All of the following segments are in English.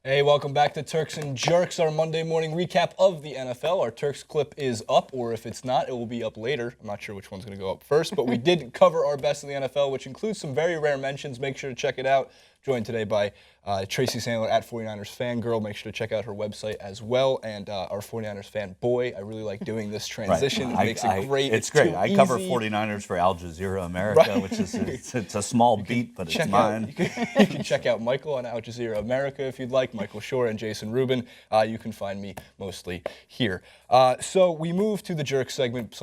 Hey, welcome back to Turks and Jerks, our Monday morning recap of the NFL. Our Turks clip is up, or if it's not, it will be up later. I'm not sure which one's going to go up first, but we did cover our best in the NFL, which includes some very rare mentions. Make sure to check it out. Joined today by Tracy Sandler at 49ers Fangirl. Make sure to check out her website as well. And our 49ers fan boy, I really like doing this transition. Right. It makes it great. It's great. I cover easy. 49ers for Al Jazeera America, which is it's a small beat, but it's mine. You can check out Michael on Al Jazeera America if you'd like, Michael Shore and Jason Rubin. You can find me mostly here. So we move to the Jerk segment,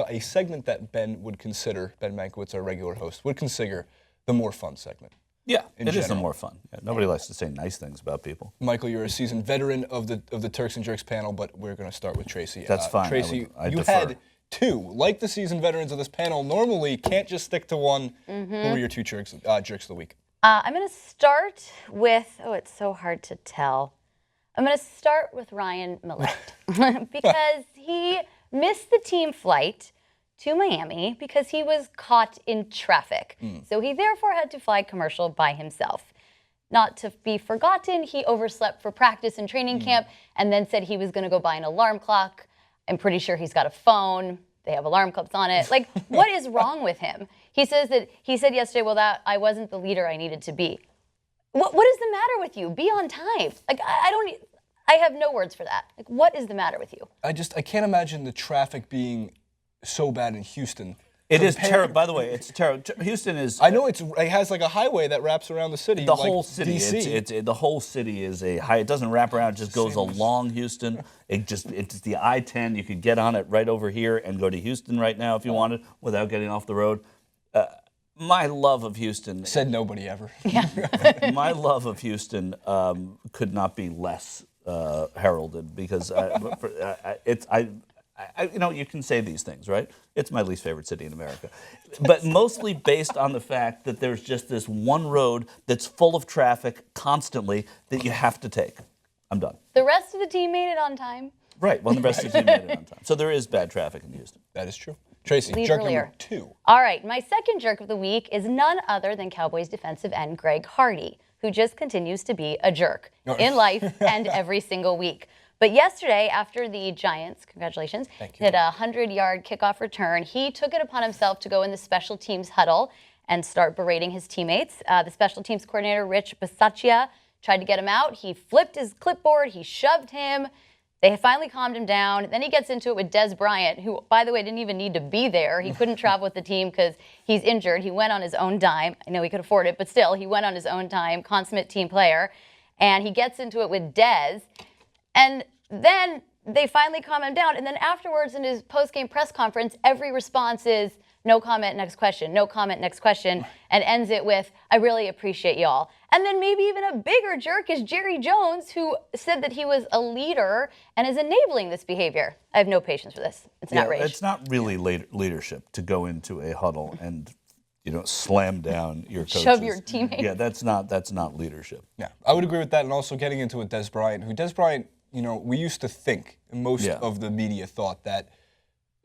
a segment that Ben Mankiewicz, our regular host, would consider the more fun segment. Yeah, it general. is the more fun. Yeah, nobody likes to say nice things about people. Michael, you're a seasoned veteran of the Turks and Jerks panel, but we're going to start with Tracy. That's fine. Tracy, I you defer. had two. Like the seasoned veterans of this panel, normally can't just stick to one. Who were your two jerks of the week? I'm going to start with, it's so hard to tell. I'm going to start with Ryan Millett because he missed the team flight to Miami because he was caught in traffic. So he therefore had to fly commercial by himself. Not to be forgotten, he overslept for practice and training camp and then said he was going to go buy an alarm clock. I'm pretty sure he's got a phone. They have alarm clocks on it. Like, what is wrong with him? He said yesterday, well, that I wasn't the leader I needed to be. What is the matter with you? Be on time. Like, I have no words for that. Like, what is the matter with you? I can't imagine the traffic being so bad in Houston. It is terrible. By the way, it's terrible. Houston is. I know it has like a highway that wraps around the city. The like whole city. DC. The whole city is a high. It doesn't wrap around. It just goes along Houston. It's the I-10. You could get on it right over here and go to Houston right now if you wanted without getting off the road. My love of Houston. Said nobody ever. Yeah. My love of Houston could not be less heralded because you can say these things, right? It's my least favorite city in America. But mostly based on the fact that there's just this one road that's full of traffic constantly that you have to take. I'm done. The rest of the team made it on time. Right, well, the rest of the team made it on time. So there is bad traffic in Houston. That is true. Tracy, Leave jerk earlier. number 2. All right, my second jerk of the week is none other than Cowboys defensive end Greg Hardy, who just continues to be a jerk in life and every single week. But yesterday, after the Giants, congratulations, hit a 100-yard kickoff return, he took it upon himself to go in the special teams huddle and start berating his teammates. The special teams coordinator, Rich Bisaccia, tried to get him out. He flipped his clipboard. He shoved him. They finally calmed him down. Then he gets into it with Dez Bryant, who, by the way, didn't even need to be there. He couldn't travel with the team because he's injured. He went on his own dime. I know he could afford it, but still, he went on his own dime, consummate team player. And he gets into it with Dez. And then they finally calm him down. And then afterwards, in his post-game press conference, every response is, no comment, next question, no comment, next question, and ends it with, I really appreciate y'all. And then maybe even a bigger jerk is Jerry Jones, who said that he was a leader and is enabling this behavior. I have no patience for this. It's an outrage. It's not really leadership to go into a huddle and slam down your coaches. Shove your teammates. Yeah, that's not leadership. Yeah, I would agree with that. And also getting into it, Dez Bryant, we used to think, most of the media thought that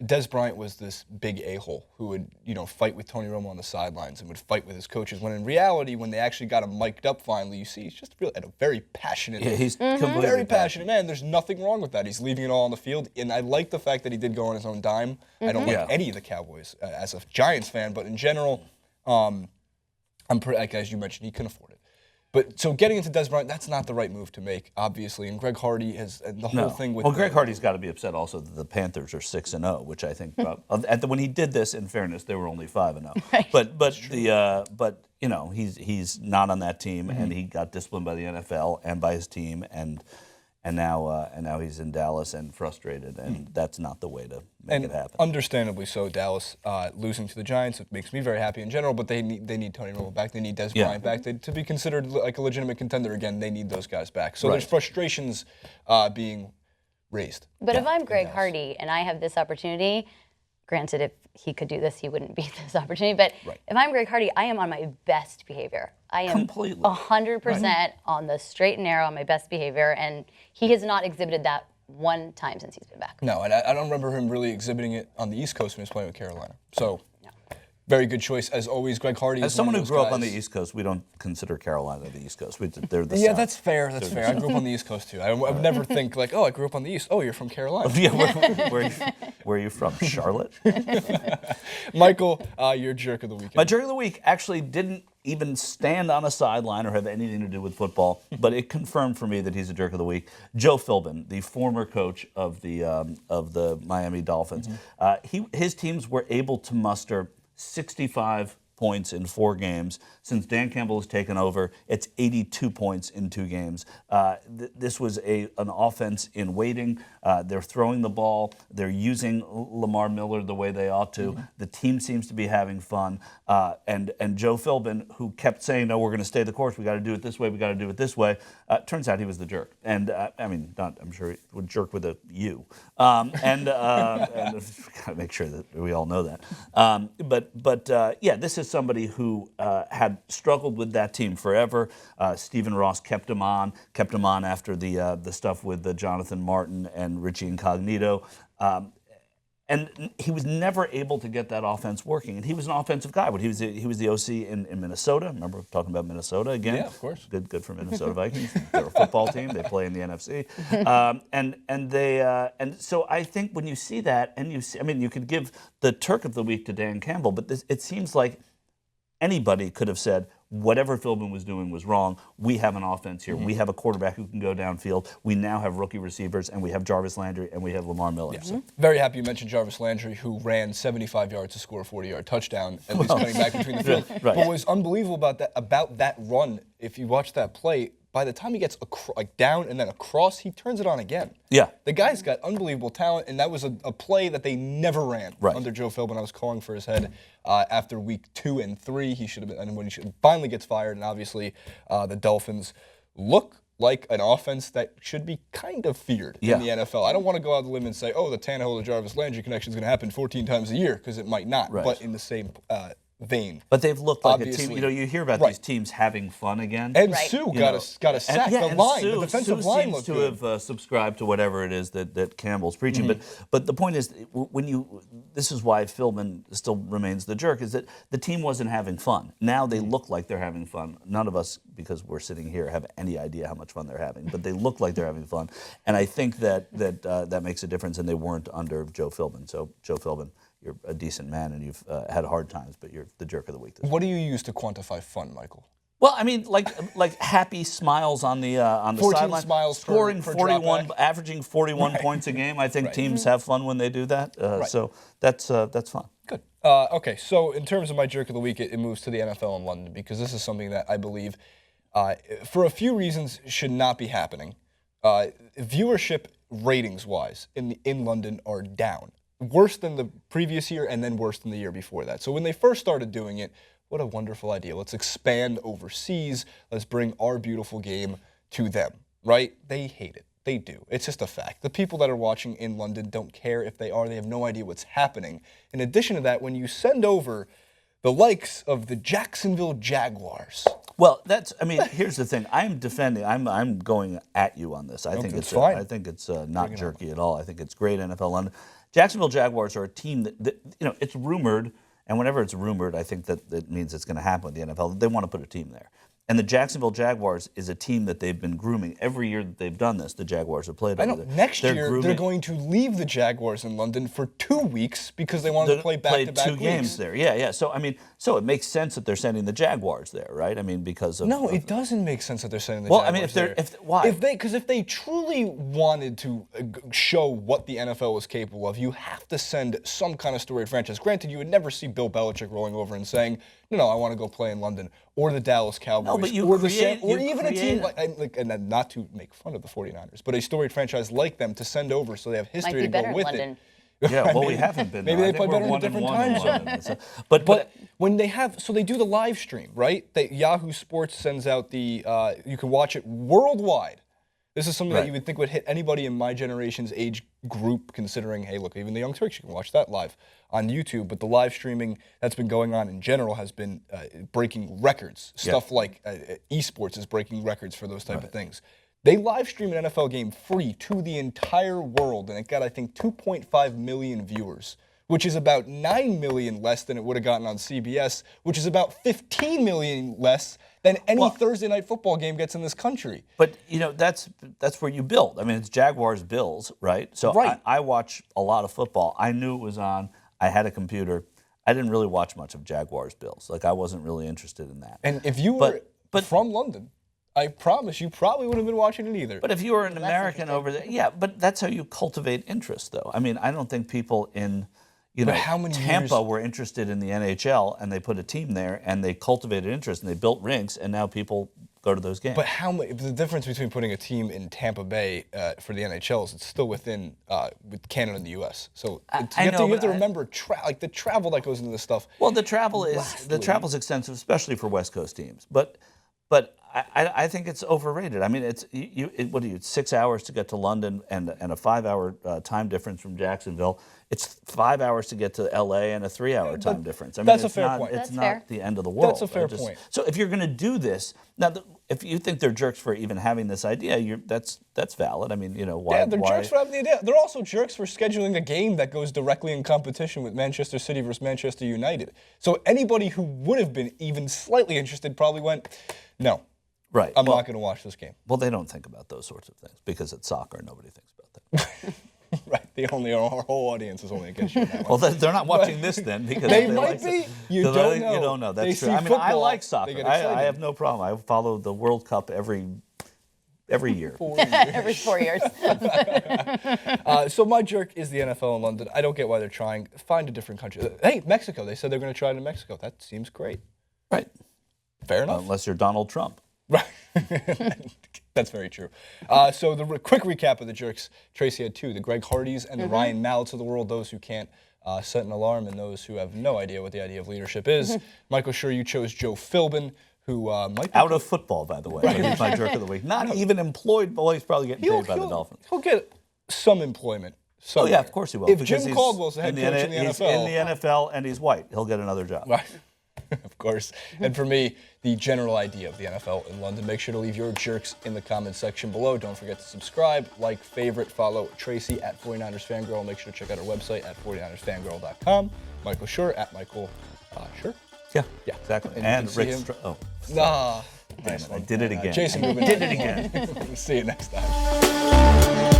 Dez Bryant was this big a-hole who would, fight with Tony Romo on the sidelines and would fight with his coaches. When in reality, when they actually got him mic'd up finally, you see he's just really a very passionate, he's completely very passionate man. There's nothing wrong with that. He's leaving it all on the field, and I like the fact that he did go on his own dime. I don't like any of the Cowboys as a Giants fan, but in general, I'm pretty, like as you mentioned, he can afford it. But so getting into Dez Bryant, that's not the right move to make, obviously. And Greg Hardy has the whole thing with. Well, Greg Hardy's got to be upset also that the Panthers are 6-0, which I think when he did this, in fairness, they were only 5-0. Right. But he's not on that team, and he got disciplined by the NFL and by his team, and now he's in Dallas and frustrated, and that's not the way to make it happen. Understandably so, Dallas losing to the Giants, it makes me very happy in general, but they need Tony Romo back. They need Dez Bryant back. To be considered like a legitimate contender again, they need those guys back. So there's frustrations being raised. But if I'm Greg Hardy and I have this opportunity, granted, if he could do this, he wouldn't be this opportunity. But if I'm Greg Hardy, I am on my best behavior. I am completely 100% on the straight and narrow on my best behavior, and he has not exhibited that one time since he's been back. No, and I don't remember him really exhibiting it on the East Coast when he was playing with Carolina. So Very good choice, as always. Greg Hardy. As someone who grew up on the East Coast, we don't consider Carolina the East Coast. They're the Yeah, South. that's fair. That's fair. I grew up on the East Coast too. I would never think like, oh, I grew up on the East. Oh, you're from Carolina. Yeah, where are you from? Charlotte? Michael, your jerk of the weekend. My jerk of the week actually didn't even stand on a sideline or have anything to do with football, but it confirmed for me that he's a jerk of the week. Joe Philbin, the former coach of the Miami Dolphins, his teams were able to muster 65 points in 4 games. Since Dan Campbell has taken over, it's 82 points in 2 games. This was an offense in waiting. They're throwing the ball. They're using Lamar Miller the way they ought to. The team seems to be having fun. And Joe Philbin, who kept saying, no, we're going to stay the course. We got to do it this way. We got to do it this way. Turns out he was the jerk. And I'm sure he would jerk with a U. And got to make sure that we all know that. But this is somebody who had struggled with that team forever. Stephen Ross kept him on after the stuff with Jonathan Martin and Richie Incognito. And he was never able to get that offense working. And he was an offensive guy. But he was the OC in Minnesota. Remember talking about Minnesota again? Yeah, of course. Good for Minnesota Vikings. They're a football team. They play in the NFC. And so I think when you see that, and you could give the Turk of the week to Dan Campbell, but it seems like anybody could have said, whatever Philbin was doing was wrong. We have an offense here. We have a quarterback who can go downfield. We now have rookie receivers, and we have Jarvis Landry, and we have Lamar Miller. Yeah. So very happy you mentioned Jarvis Landry, who ran 75 yards to score a 40-yard touchdown, at least cutting back between the field. Right. But what was unbelievable about that run, if you watch that play, by the time he gets down and then across, he turns it on again. Yeah. The guy's got unbelievable talent, and that was a play that they never ran under Joe Philbin. I was calling for his head after week 2 and 3. He should have been, and when he finally gets fired, and obviously the Dolphins look like an offense that should be kind of feared in the NFL. I don't want to go out on the limb and say, oh, the Tannehill to Jarvis Landry connection is going to happen 14 times a year, because it might not. Right. But in the same vein. But they've looked like Obviously. a team. You hear about these teams having fun again. And Sue got a sack. The line, the defensive line seems looked to good. have subscribed to whatever it is that Campbell's preaching. But the point is, this is why Philbin still remains the jerk, is that the team wasn't having fun. Now they look like they're having fun. None of us, because we're sitting here, have any idea how much fun they're having. But they look like they're having fun, and I think that makes a difference. And they weren't under Joe Philbin. So Joe Philbin, you're a decent man, and you've had hard times, but you're the jerk of the week this week. What do you use to quantify fun, Michael? Well, I mean, like happy smiles on the 14 sideline, smiles scoring per 41, dropback. averaging 41 points a game. I think teams have fun when they do that. So that's fun. Good. Okay, so in terms of my jerk of the week, it moves to the NFL in London, because this is something that I believe, for a few reasons, should not be happening. Viewership ratings-wise in London are down. Worse than the previous year, and then worse than the year before that. So when they first started doing it, what a wonderful idea. Let's expand overseas. Let's bring our beautiful game to them, right? They hate it. They do. It's just a fact. The people that are watching in London don't care if they are. They have no idea what's happening. In addition to that, when you send over the likes of the Jacksonville Jaguars. Well, here's the thing. I'm defending. I'm going at you on this. I think it's fine. I think it's not jerky at all. I think it's great. NFL London. Jacksonville Jaguars are a team that it's rumored, and whenever it's rumored, I think that means it's going to happen with the NFL. They want to put a team there. And the Jacksonville Jaguars is a team that they've been grooming. Every year that they've done this, the Jaguars have played over there. Next year, they're going to leave the Jaguars in London for 2 weeks because they wanted to play back-to-back two games there. Yeah. So it makes sense that they're sending the Jaguars there, right? I mean, because of... No, it doesn't make sense that they're sending the Jaguars there. Why? Because if they truly wanted to show what the NFL was capable of, you have to send some kind of storied franchise. Granted, you would never see Bill Belichick rolling over and saying, no, I want to go play in London, or the Dallas Cowboys, no, but even a team and not to make fun of the 49ers, but a storied franchise like them to send over so they have history to go with London. it. Yeah, well, we haven't been. Maybe they play better in a different time zone. But when they have, so they do the live stream, right? Yahoo Sports sends out you can watch it worldwide. This is something that you would think would hit anybody in my generation's age group, considering, hey, look, even the Young Turks, you can watch that live on YouTube. But the live streaming that's been going on in general has been breaking records. Stuff like esports is breaking records for those type of things. They live stream an NFL game free to the entire world, and it got, I think, 2.5 million viewers, which is about $9 million less than it would have gotten on CBS, which is about $15 million less than any Thursday night football game gets in this country. But, that's where you build. I mean, it's Jaguars-Bills, right? So Right. I watch a lot of football. I knew it was on. I had a computer. I didn't really watch much of Jaguars-Bills. Like, I wasn't really interested in that. And if you were from London, I promise you probably wouldn't have been watching it either. But if you were an American over there, yeah, but that's how you cultivate interest, though. I mean, I don't think people in, how many Tampa were interested in the NHL, and they put a team there, and they cultivated interest, and they built rinks, and now people go to those games. But the difference between putting a team in Tampa Bay for the NHL is it's still within with Canada and the U.S. So you have to remember the travel that goes into this stuff. Well, the travel is extensive, especially for West Coast teams. But I think it's overrated. I mean, it's 6 hours to get to London and a 5-hour time difference from Jacksonville. It's 5 hours to get to L.A. and a 3-hour time difference. I mean, that's a fair point. It's That's not fair. the end of the world. That's a fair point. So if you're going to do this, now, if you think they're jerks for even having this idea, that's valid. I mean, why? Yeah, they're jerks for having the idea. They're also jerks for scheduling a game that goes directly in competition with Manchester City versus Manchester United. So anybody who would have been even slightly interested probably went, no. Right. I'm not going to watch this game. Well, they don't think about those sorts of things because it's soccer and nobody thinks about that. Right. Our whole audience is only against you on that Well, one. they're not watching this then because They like might be. it. You So don't know. You don't know. That's They true. see I mean, I football, like they soccer. get I excited. have no problem. I follow the World Cup every year. Every 4 years. So my jerk is the NFL in London. I don't get why they're trying. Find a different country. Hey, Mexico. They said they're going to try it in Mexico. That seems great. Right. Fair enough. Unless you're Donald Trump. Right. That's very true. So the quick recap of the jerks. Tracy had two, the Greg Hardys and the Ryan Malletts of the world, those who can't set an alarm and those who have no idea what the idea of leadership is. Michael, sure, you chose Joe Philbin, who might be Out of football, by the way. But he's my jerk of the week. Not even employed. Well, he's probably getting paid by the Dolphins. He'll get some employment. Oh, Somewhere. yeah, of course he will. If because Jim he's Caldwell's the head coach in the NFL. He's in the NFL and he's white. He'll get another job. Right. Of course. And for me, the general idea of the NFL in London. Make sure to leave your jerks in the comments section below. Don't forget to subscribe, like, favorite, follow Tracy at 49ers Fangirl. Make sure to check out our website at 49ersfangirl.com. Michael Schur at Michael Schur. Yeah, Yeah. exactly. And And you can Rick see him. Damn Nice it, I one. did it again. Jason Rubin. Did it again. See you next time.